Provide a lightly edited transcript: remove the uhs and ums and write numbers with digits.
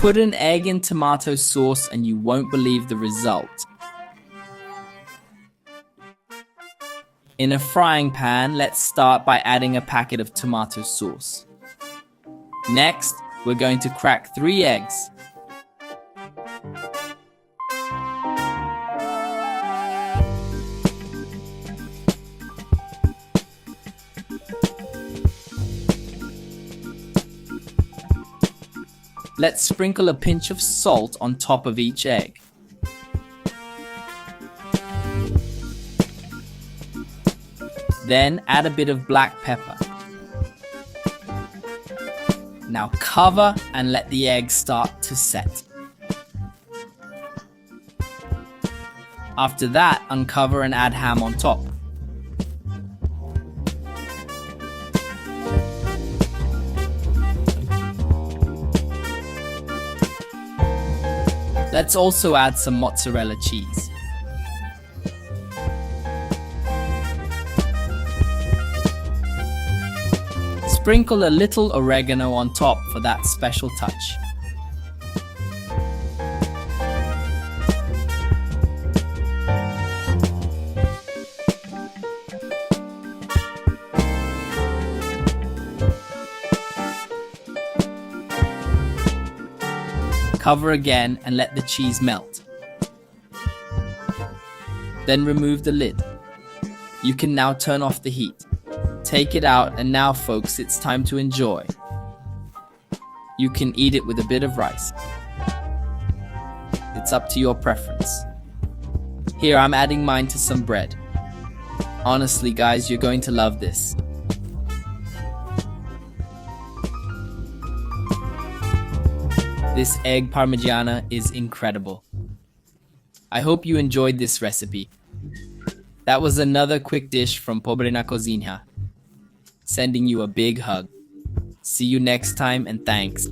Put an egg in tomato sauce and you won't believe the result. In a frying pan, let's start by adding a packet of tomato sauce. Next, we're going to crack 3 eggs. Let's sprinkle a pinch of salt on top of each egg. Then add a bit of black pepper. Now cover and let the eggs start to set. After that, uncover and add ham on top. Let's also add some mozzarella cheese. Sprinkle a little oregano on top for that special touch. Cover again and let the cheese melt. Then remove the lid. You can now turn off the heat. Take it out, and now folks, it's time to enjoy. You can eat it with a bit of rice. It's up to your preference. Here, I'm adding mine to some bread. Honestly guys, you're going to love this. This egg parmigiana is incredible. I hope you enjoyed this recipe. That was another quick dish from Pobre na Cozinha. Sending you a big hug. See you next time and thanks.